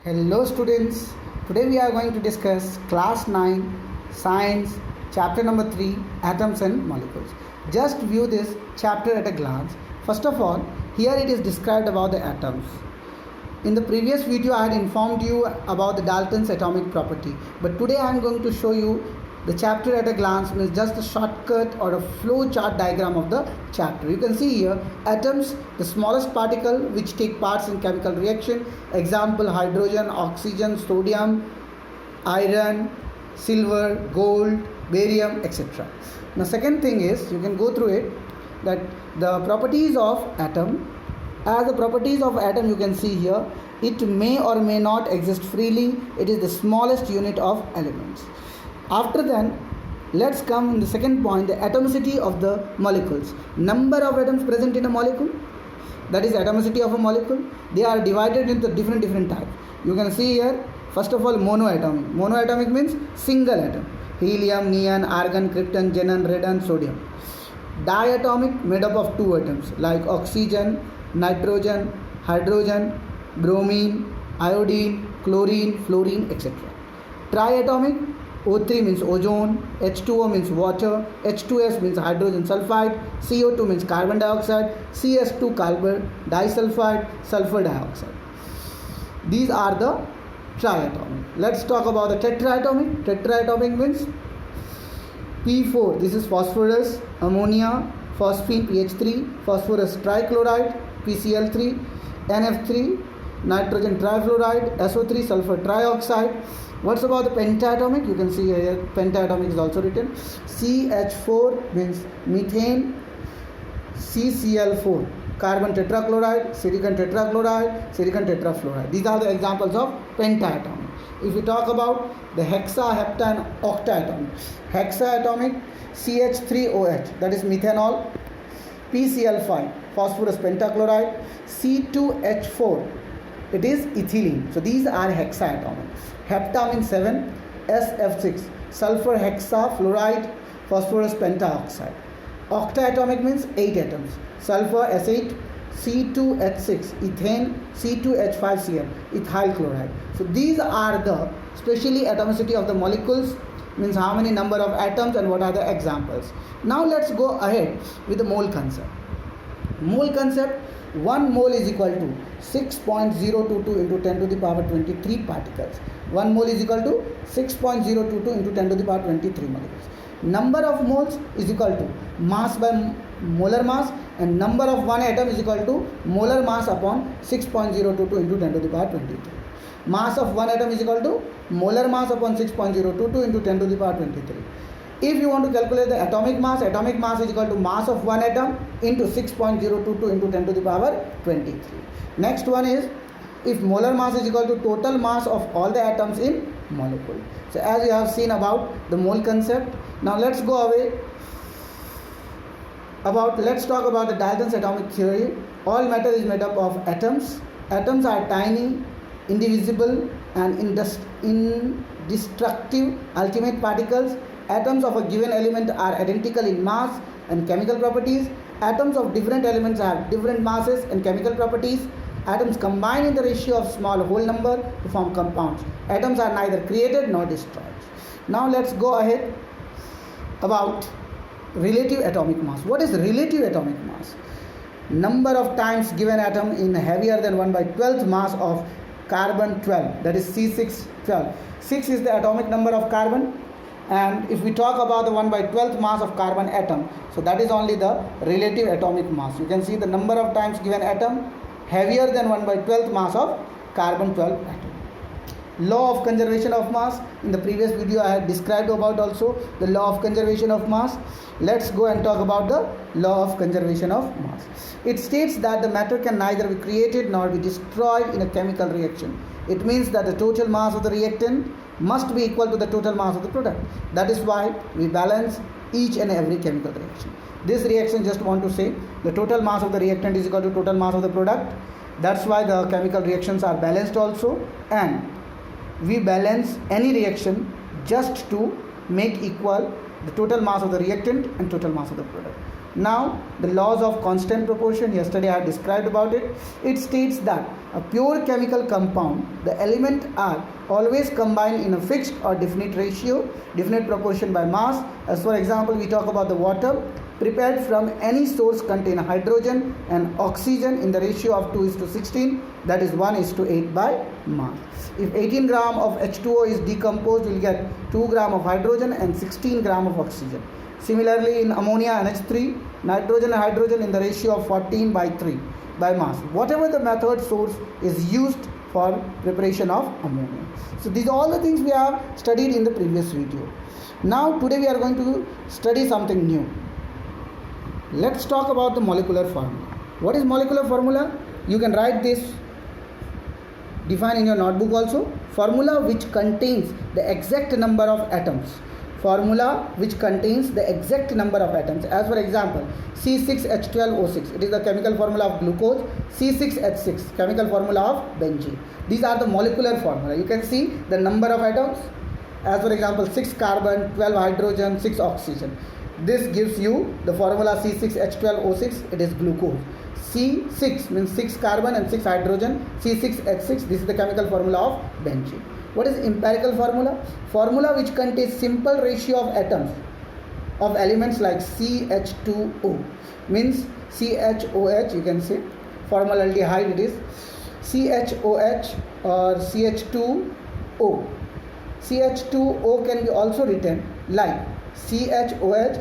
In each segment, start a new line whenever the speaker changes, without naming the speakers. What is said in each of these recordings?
Hello students, today we are going to discuss class 9 science chapter number 3 atoms and molecules. Just view this chapter at a glance. First of all, here it is described about the atoms. In the previous video I had informed you about the Dalton's atomic property, but today I am going to show you the chapter at a glance, means just a shortcut or a flow chart diagram of the chapter. You can see here atoms, the smallest particle which take parts in chemical reaction. Example: hydrogen, oxygen, sodium, iron, silver, gold, barium, etc. Now second thing is, you can go through it, that the properties of atom. As the properties of atom you can see here, it may or may not exist freely. It is the smallest unit of elements. After then, let's come in the second point, the atomicity of the molecules. Number of atoms present in a molecule, that is atomicity of a molecule. They are divided into different types. You can see here, first of all, monoatomic. Monoatomic means single atom: helium, neon, argon, krypton, xenon, radon, sodium. Diatomic, made up of two atoms like oxygen, nitrogen, hydrogen, bromine, iodine, chlorine, fluorine, etc. Triatomic, O3 means ozone, H2O means water, H2S means hydrogen sulfide, CO2 means carbon dioxide, CS2 carbon disulfide, sulfur dioxide. These are the triatomic. Let's talk about the tetraatomic. Tetraatomic means P4, this is phosphorus, ammonia, phosphine, PH3, phosphorus trichloride, PCl3, NF3, nitrogen trifluoride, SO3, sulfur trioxide. What's about the pentaatomic? You can see here pentaatomic is also written. CH4 means methane, CCl4 carbon tetrachloride, silicon tetrachloride, silicon tetrafluoride. These are the examples of pentaatomic. If we talk about the hexa, hepta and octaatomic. Hexaatomic, CH3OH, that is methanol, PCl5 phosphorus pentachloride, C2H4, it is ethylene. So these are hexaatomic. Hepta means 7, SF6 sulfur hexafluoride, phosphorus pentaoxide. Octaatomic means 8 atoms: sulfur S8, C2H6 ethane, C2H5Cl ethyl chloride. So these are the specially atomicity of the molecules, means how many number of atoms and what are the examples. Now let's go ahead with the mole concept. Mole concept: 1 mole is equal to 6.022 into 10 to the power 23 particles. 1 mole is equal to 6.022 into 10 to the power 23 molecules. Number of moles is equal to mass by molar mass, and number of one atom is equal to molar mass upon 6.022 into 10 to the power 23. Mass of one atom is equal to molar mass upon 6.022 into 10 to the power 23. If you want to calculate the atomic mass is equal to mass of one atom into 6.022 into 10 to the power 23. Next one is, if molar mass is equal to total mass of all the atoms in molecule. So as you have seen about the mole concept, now let's go away let's talk about the Dalton's atomic theory. All matter is made up of atoms. Atoms are tiny, indivisible and indestructible ultimate particles. Atoms of a given element are identical in mass and chemical properties. Atoms of different elements have different masses and chemical properties. Atoms combine in the ratio of small whole number to form compounds. Atoms are neither created nor destroyed. Now let's go ahead about relative atomic mass. What is relative atomic mass? Number of times given atom in heavier than 1/12th mass of carbon 12, that is C612. 6 is the atomic number of carbon, and if we talk about the 1/12th mass of carbon atom, so that is only the relative atomic mass. You can see the number of times given atom heavier than 1/12th mass of carbon 12 atom. Law of conservation of mass, in the previous video I had described about also the law of conservation of mass. Let's go and talk about the law of conservation of mass. It states that the matter can neither be created nor be destroyed in a chemical reaction. It means that the total mass of the reactant must be equal to the total mass of the product. That is why we balance each and every chemical reaction. This reaction, just want to say, the total mass of the reactant is equal to total mass of the product. That's why the chemical reactions are balanced also, and we balance any reaction just to make equal the total mass of the reactant and total mass of the product. Now, the laws of constant proportion, yesterday I described about it. It states that a pure chemical compound, the elements are always combined in a fixed or definite ratio, definite proportion by mass. As for example, we talk about the water prepared from any source contain hydrogen and oxygen in the ratio of 2:16, that is 1:8 by mass. If 18 gram of H2O is decomposed, we will get 2 gram of hydrogen and 16 gram of oxygen. Similarly, in ammonia NH3, nitrogen and hydrogen in the ratio of 14/3 by mass. Whatever the method source is used for preparation of ammonia. So these are all the things we have studied in the previous video. Now today we are going to study something new. Let's talk about the molecular formula. What is molecular formula? You can write this, define in your notebook also. Formula which contains the exact number of atoms. Formula which contains the exact number of atoms. As for example, C6H12O6, it is the chemical formula of glucose. C6H6, chemical formula of benzene. These are the molecular formula. You can see the number of atoms. As for example, 6 carbon, 12 hydrogen, 6 oxygen. This gives you the formula C6H12O6, it is glucose. C6 means 6 carbon and 6 hydrogen, C6H6, this is the chemical formula of benzene. What is empirical formula? Formula which contains simple ratio of atoms of elements like CH2O, means CHOH, you can say, formaldehyde it is, CHOH or CH2O. CH2O can be also written like CHOH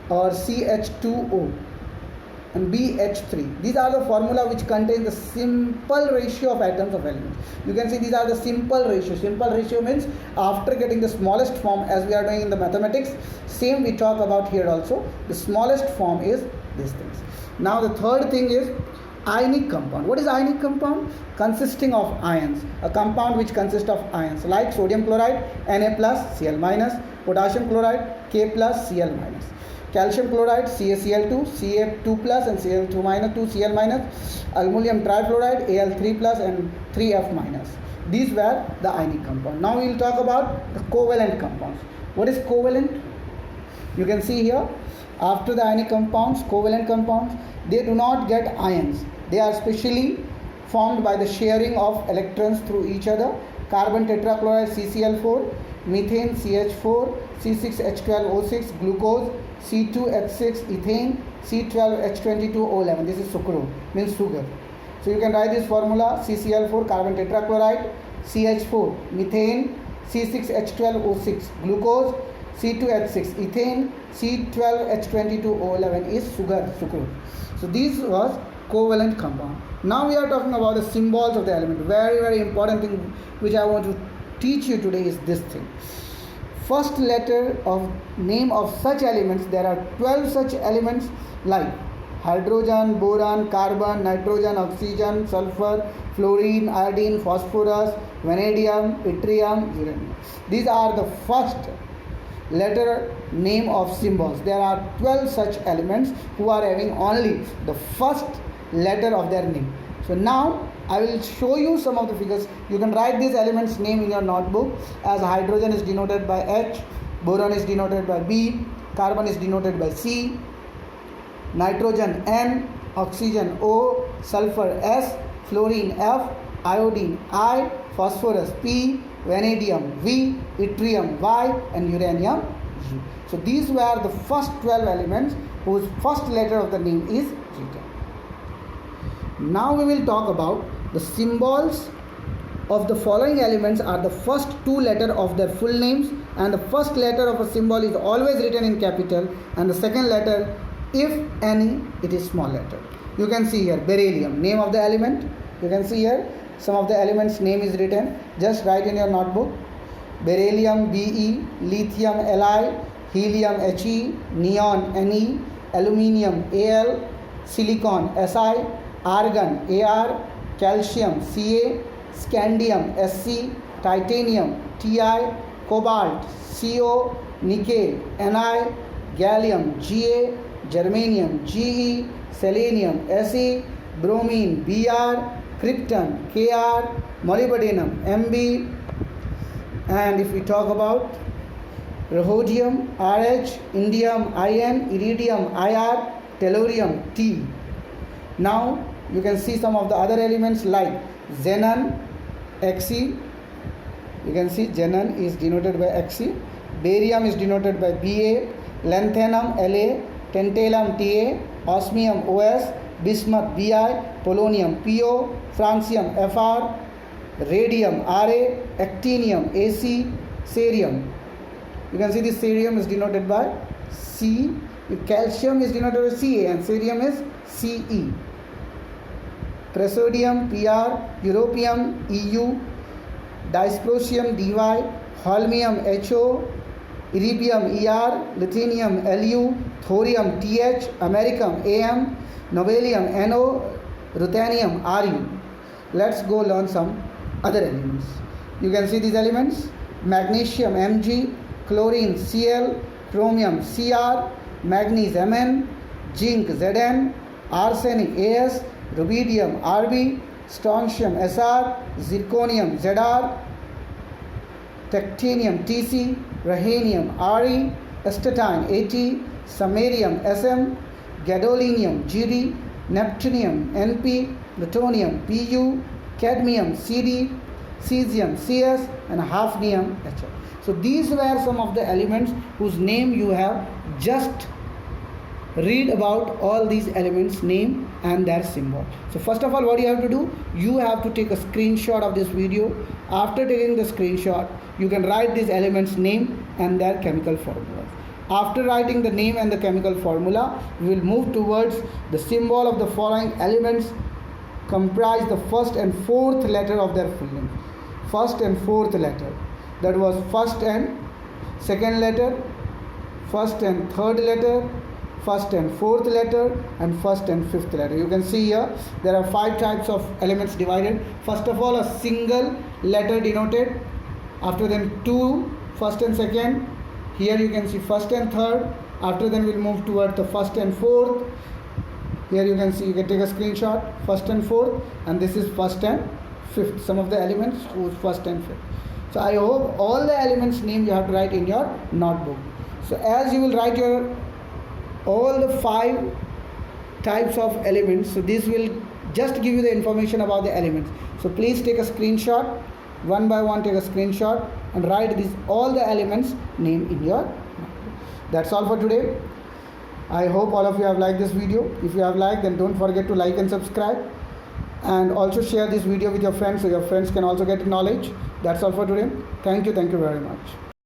or CH2O and BH3. These are the formula which contain the simple ratio of atoms of elements. You can see these are the simple ratio. Simple ratio means after getting the smallest form, as we are doing in the mathematics, same we talk about here also. The smallest form is these things. Now the third thing is ionic compound. What is ionic compound? Consisting of ions. A compound which consists of ions like sodium chloride Na plus Cl minus, potassium chloride K plus Cl minus, calcium chloride CaCl2, Ca2 plus and Cl2 minus 2 Cl minus, aluminum trifluoride Al3 plus and 3F minus. These were the ionic compound. Now we will talk about the covalent compounds. What is covalent? You can see here, after the ionic compounds, covalent compounds, they do not get ions. They are specially formed by the sharing of electrons through each other. Carbon tetrachloride CCl4, methane CH4, C6H12O6, glucose, C2H6 ethane, C12H22O11. This is sucrose, means sugar. So you can write this formula: CCl4 carbon tetrachloride, CH4 methane, C6H12O6 glucose, C2H6 ethane, C12H22O11 is sugar, sucrose. So this was covalent compound. Now we are talking about the symbols of the element. Very, very important thing which I want to teach you today is this thing. First letter of name of such elements, there are 12 such elements like hydrogen, boron, carbon, nitrogen, oxygen, sulfur, fluorine, iodine, phosphorus, vanadium, yttrium, uranium. These are the first letter name of symbols. There are 12 such elements who are having only the first letter of their name. So now I will show you some of the figures. You can write these elements name in your notebook, as hydrogen is denoted by H, boron is denoted by B, carbon is denoted by C, nitrogen N, oxygen O, sulfur S, fluorine F, iodine I, phosphorus P, vanadium V, yttrium Y, and uranium U. So these were the first 12 elements whose first letter of the name is written. Now we will talk about the symbols of the following elements are the first 2 letters of their full names, and the first letter of a symbol is always written in capital, and the second letter, if any, it is small letter. You can see here beryllium, name of the element. You can see here some of the elements name is written. Just write in your notebook. Beryllium Be, lithium Li, helium He, neon Ne, aluminium Al, silicon Si, argon Ar, calcium Ca, scandium Sc, titanium Ti, cobalt Co, nickel Ni, gallium Ga, germanium Ge, selenium Se, bromine Br, krypton Kr, molybdenum Mb, and if we talk about rhodium, Rh, indium, In, iridium, Ir, tellurium, T. Now you can see some of the other elements like xenon, Xe. You can see xenon is denoted by Xe. Barium is denoted by Ba. Lanthanum, La. Tantalum, Ta. Osmium, Os. Bismuth, Bi. Polonium, Po. Francium, Fr. Radium, Ra. Actinium, Ac. Cerium. You can see this cerium is denoted by C. Calcium is denoted by Ca and cerium is Ce. Praseodymium, Pr. Europium, Eu. Dysprosium, Dy. Holmium, Ho. Iridium, Er. Lithium, Lu. Thorium, Th. Americum, Am. Nobelium, No. Ruthenium, Ru. Let's go learn some other elements. You can see these elements: magnesium, Mg. Chlorine, Cl. Chromium, Cr. Manganese, Mn. Zinc, Zn. Arsenic, As. Rubidium, Rb. Strontium, Sr. Zirconium, Zr. Tactinium, Tc. Rhenium, Re. Astatine, At. Samarium, Sm. Gadolinium, Gd. Neptunium, Np. Plutonium, Pu. Cadmium, Cd. Cesium, Cs. And hafnium, H. So these were some of the elements whose name you have just read about all these elements name and their symbol. So first of all, what you have to do, you have to take a screenshot of this video. After taking the screenshot, you can write these elements name and their chemical formulas. After writing the name and the chemical formula, we will move towards the symbol of the following elements comprise the first and fourth letter of their full name. First and fourth letter, that was first and second letter, first and third letter, first and fourth letter, and first and fifth letter. You can see here there are 5 types of elements divided. First of all, a single letter denoted, after then 2 first and second. Here you can see first and third. After then we'll move towards the first and fourth. Here you can see, you can take a screenshot, first and fourth, and this is first and fifth. Some of the elements whose first and fifth. So I hope all the elements name you have to write in your notebook. So as you will write your all the 5 types of elements, so this will just give you the information about the elements. So please take a screenshot, one by one take a screenshot and write these all the elements name in your notebook. That's all for today. I hope all of you have liked this video. If you have liked, then don't forget to like and subscribe, and also share this video with your friends so your friends can also get knowledge. That's all for today. Thank you very much.